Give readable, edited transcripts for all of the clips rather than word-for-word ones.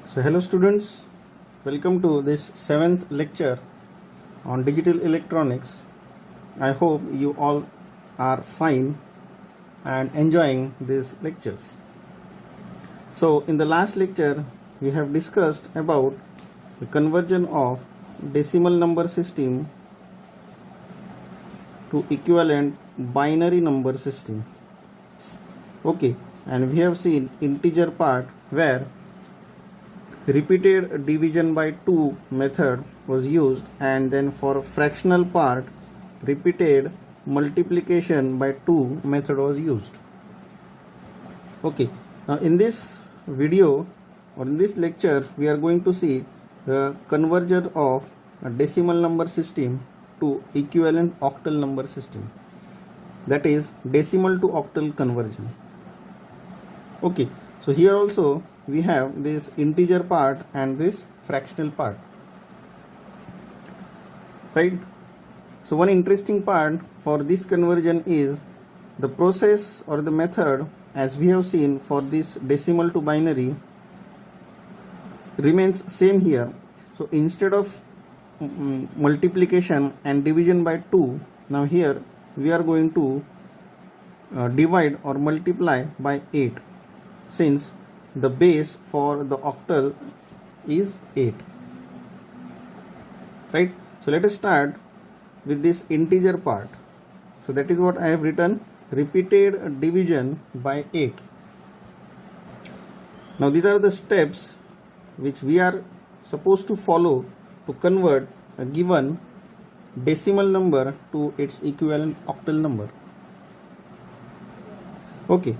So hello students, welcome to this 7th lecture on digital electronics. I hope you all are fine and enjoying these lectures. So in the last lecture we have discussed about the conversion of decimal number system to equivalent binary number system. Okay, and we have seen integer part where repeated division by 2 method was used, and then for fractional part repeated multiplication by 2 method was used. Okay, now in this video or in this lecture we are going to see the conversion of a decimal number system to equivalent octal number system, that is decimal to octal conversion. Okay, so here also we have this integer part and this fractional part, right? So one interesting part for this conversion is the process or the method, as we have seen for this decimal to binary, remains same here. So instead of multiplication and division by 2, now here we are going to divide or multiply by 8, since the base for the octal is 8, right? So let us start with this integer part. So that is what I have written, repeated division by 8. Now these are the steps which we are supposed to follow to convert a given decimal number to its equivalent octal number. Okay,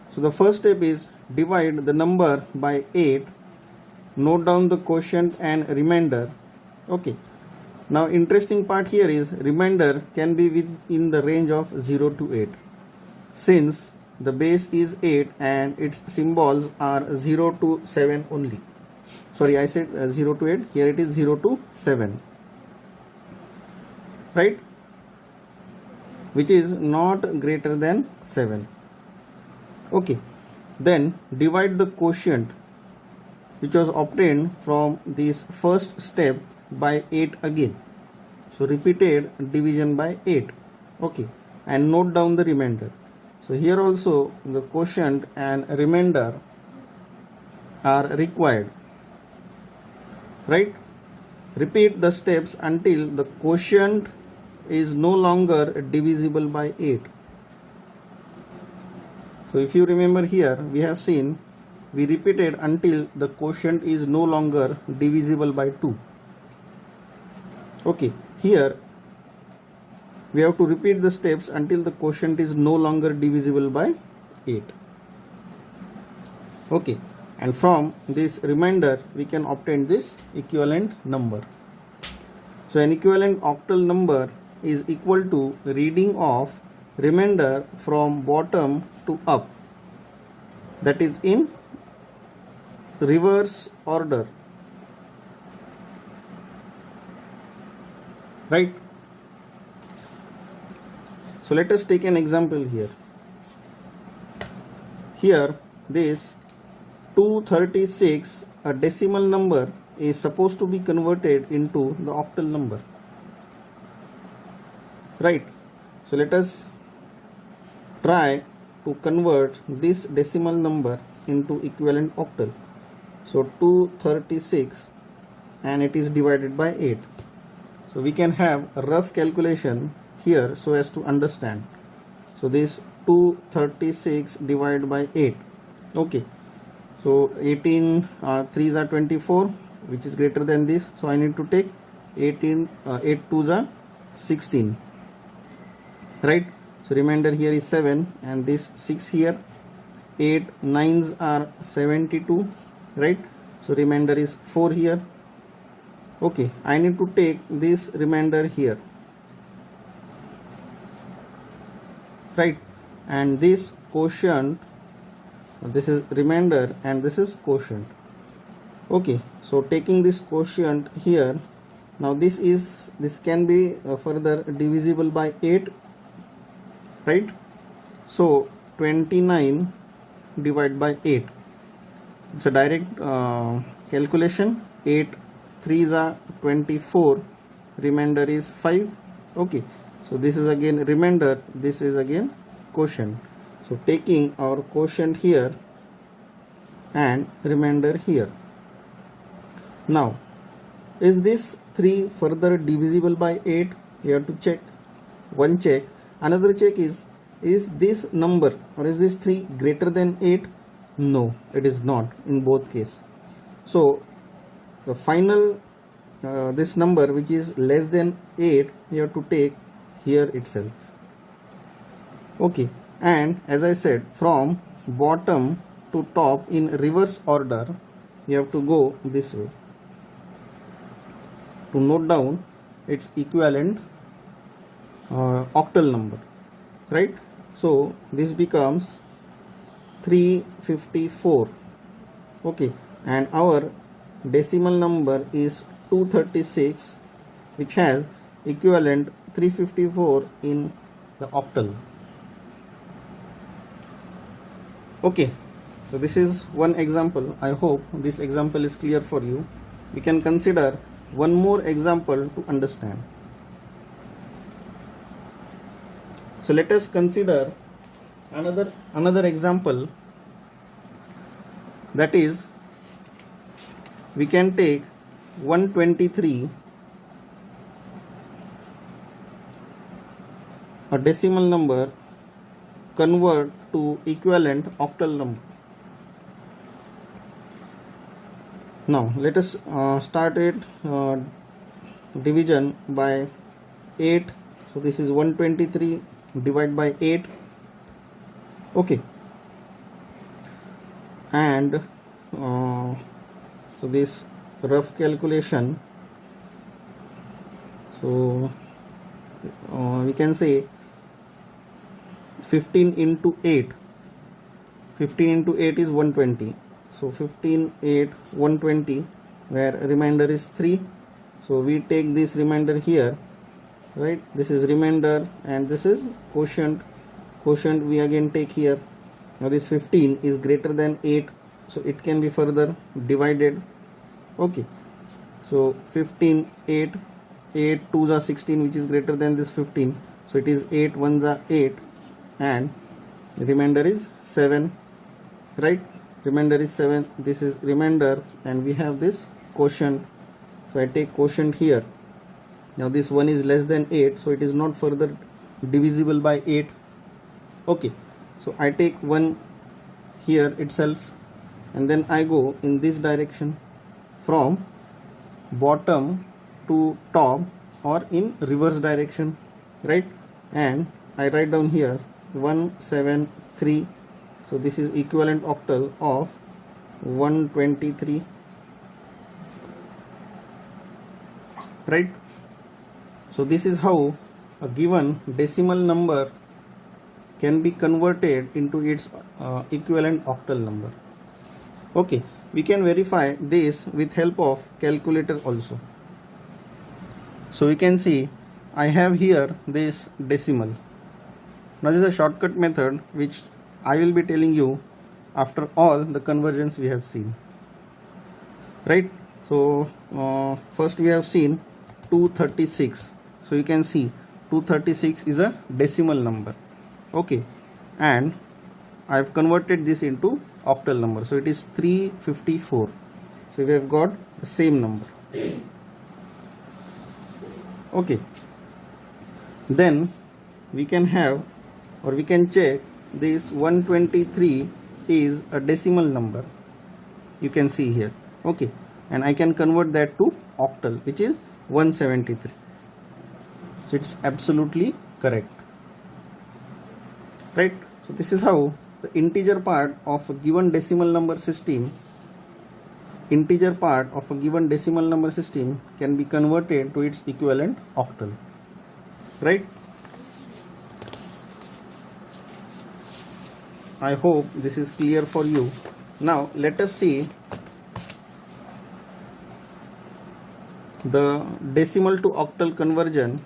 so the first step is divide the number by 8, note down the quotient and remainder. Okay, now interesting part here is remainder can be within the range of 0 to 8, since the base is 8 and its symbols are 0 to 7 only. Sorry, I said 0 to 8, here it is 0 to 7, right, which is not greater than 7. Okay, then divide the quotient which was obtained from this first step by 8 again. So repeated division by 8. Okay, and note down the remainder. So here also the quotient and remainder are required, right? Repeat the steps until the quotient is no longer divisible by 8. So if you remember, here we have seen we repeated until the quotient is no longer divisible by 2. Okay, here we have to repeat the steps until the quotient is no longer divisible by 8. Okay, and from this remainder we can obtain this equivalent number. So an equivalent octal number is equal to reading of remainder from bottom to up, that is in reverse order, right? So let us take an example here. Here this 236, a decimal number, is supposed to be converted into the octal number, right? So let us try to convert this decimal number into equivalent octal. So 236 and it is divided by 8. So we can have a rough calculation here so as to understand. So this 236 divided by 8. Okay, so 18 3s are 24, which is greater than this, so I need to take 8 2s are 16, right? So remainder here is 7 and this 6 here. 8 9s are 72, right? So remainder is 4 here. Okay, I need to take this remainder here, right? And this quotient, this is remainder and this is quotient. Okay, so taking this quotient here, now this can be further divisible by 8, right? So 29 divided by 8. It's a direct calculation. 8 3s are 24, remainder is 5. Okay, so this is again remainder, this is again quotient. So taking our quotient here and remainder here. Now, is this 3 further divisible by 8? You have to check. One check. Another check is this number or is this 3 greater than 8? No, it is not in both cases. So the final this number which is less than 8 you have to take here itself. Okay, and as I said, from bottom to top in reverse order you have to go this way to note down its equivalent octal number, right? So this becomes 354. Okay, and our decimal number is 236, which has equivalent 354 in the octal. Okay, so this is one example. I hope this example is clear for you. We can consider one more example to understand. So let us consider another example, that is we can take 123, a decimal number, convert to equivalent octal number. Now let us start it division by 8. So this is 123 divided by 8. Okay, and so this rough calculation, so we can say 15 into 8. 15 into 8 is 120. So 15 8 120, where remainder is 3. So we take this remainder here, right? This is remainder and this is quotient. Quotient we again take here. Now this 15 is greater than 8, so it can be further divided. Okay, so 15 8 8 2s are 16, which is greater than this 15, so it is 8 1s are 8 and remainder is 7, right? Remainder is 7. This is remainder and we have this quotient. So I take quotient here. Now this 1 is less than 8, so it is not further divisible by 8. Okay, so I take 1 here itself and then I go in this direction from bottom to top or in reverse direction, right? And I write down here 173. So this is equivalent octal of 123, right? So this is how a given decimal number can be converted into its equivalent octal number. Okay, we can verify this with help of calculator also. So we can see I have here this decimal. Now this is a shortcut method which I will be telling you after all the conversions we have seen, right? So first we have seen 236. So you can see 236 is a decimal number. Okay, and I have converted this into octal number, so it is 354. So we have got the same number. Okay, then we can have or we can check this 123 is a decimal number, you can see here. Okay, and I can convert that to octal, which is 173. So it's absolutely correct, right? So this is how the integer part of a given decimal number system can be converted to its equivalent octal, right? I hope this is clear for you. Now let us see the decimal to octal conversion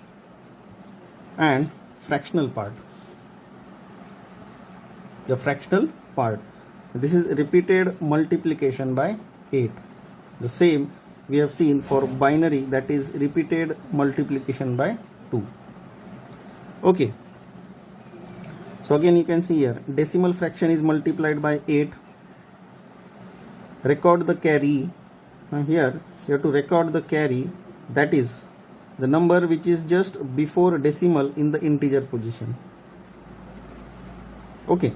and fractional part. The fractional part. This is repeated multiplication by 8. The same we have seen for binary, that is repeated multiplication by 2. Okay. So again you can see here decimal fraction is multiplied by 8. Record the carry. Now here you have to record the carry, that is the number which is just before decimal in the integer position. Okay.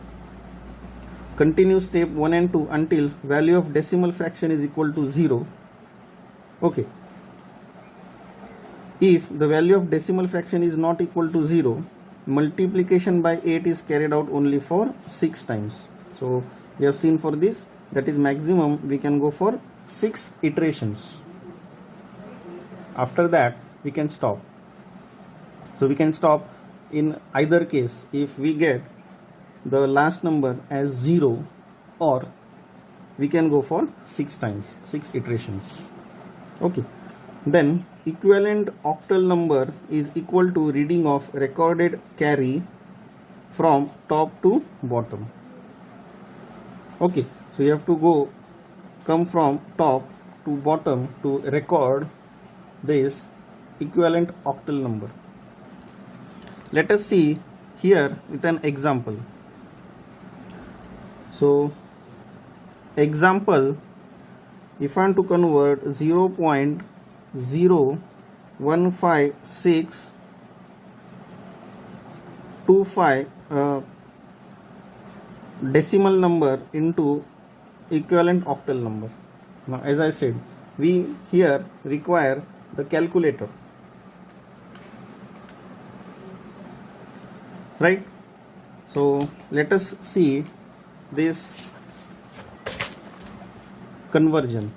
Continue step 1 and 2 until value of decimal fraction is equal to 0. Okay. If the value of decimal fraction is not equal to 0, multiplication by 8 is carried out only for 6 times. So we have seen for this, that is maximum we can go for 6 iterations. After that we can stop. So we can stop in either case if we get the last number as 0, or we can go for 6 times, 6 iterations. Okay. Then equivalent octal number is equal to reading of recorded carry from top to bottom. Okay, so you have to come from top to bottom to record this equivalent octal number. Let us see here with an example. So example, if I want to convert 0.015625 decimal number into equivalent octal number. Now as I said, we here require the calculator, right? So let us see this conversion.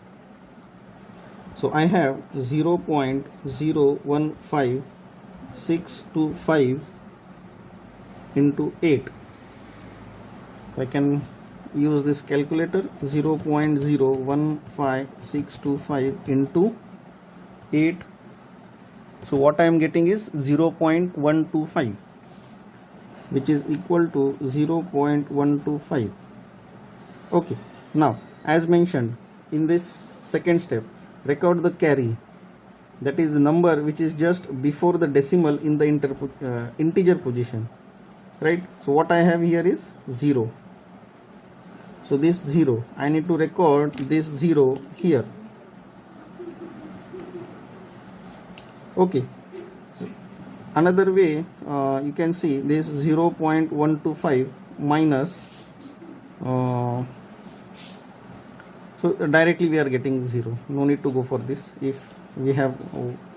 So I have 0.015625 into 8. I can use this calculator. 0.015625 into 8. So what I am getting is 0.125, which is equal to 0.125. Okay. Now as mentioned in this second step, record the carry, that is the number which is just before the decimal in the integer position, right? So what I have here is 0. So this 0, I need to record this 0 here. Okay. Another way you can see this 0.125 minus so directly we are getting 0. No need to go for this. If we have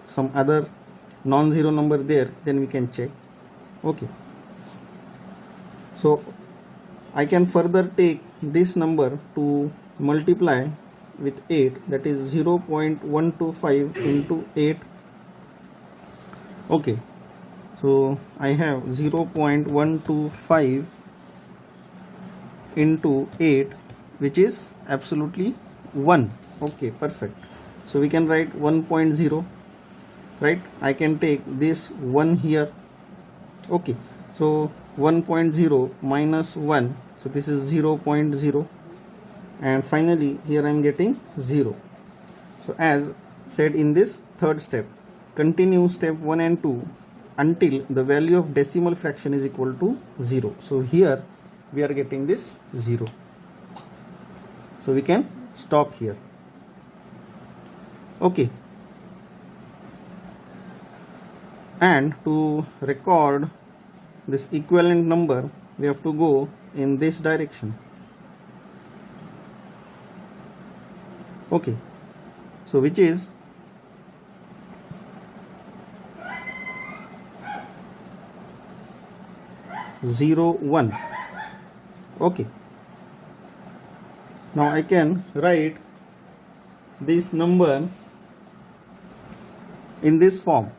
some other non-zero number there, then we can check. Okay. So I can further take this number to multiply with 8, that is 0.125 into 8. Okay. So I have 0.125 into 8, which is absolutely 1. Okay, perfect. So we can write 1.0, right? I can take this 1 here. Okay, so 1.0 minus 1, so this is 0.0, and finally here I am getting 0. So as said in this third step, continue step 1 and 2 until the value of decimal fraction is equal to 0. So here we are getting this 0. So we can stop here. Okay. And to record this equivalent number, we have to go in this direction. Okay. So which is 0, 1. Okay. Now I can write this number in this form: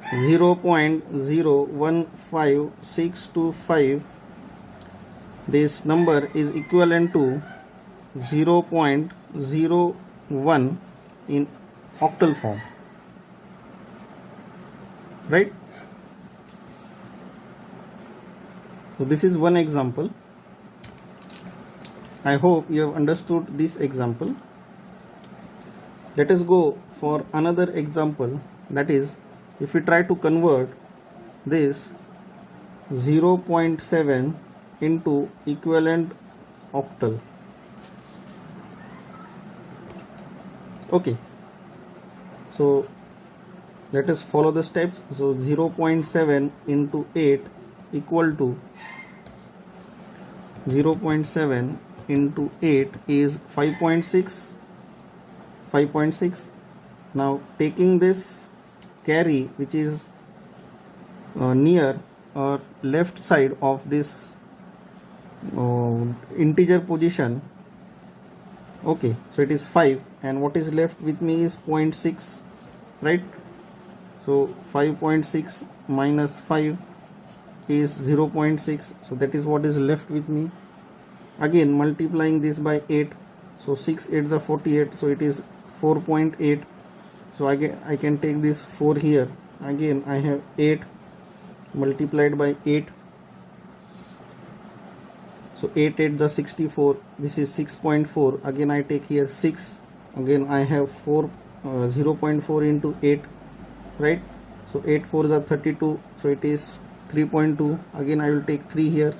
0.015625. This number is equivalent to 0.01 in octal form, right? So this is one example. I hope you have understood this example. Let us go for another example, that is, if we try to convert this 0.7 into equivalent octal. Okay, so let us follow the steps. So 0.7 into 8 equal to 0.7 into 8 is 5.6. Now taking this carry, which is near or left side of this integer position, okay, so it is 5, and what is left with me is 0.6, right? So 5.6 minus 5 is 0.6, so that is what is left with me. Again multiplying this by 8, so 6 8s are 48, so it is 4.8. so I can take this 4 here. Again I have 8 multiplied by 8, so 8 8s are 64, this is 6.4. again I take here 6, again I have 4, 0.4 into 8, right? So 8 4s are 32, so it is 3.2. again I will take 3 here,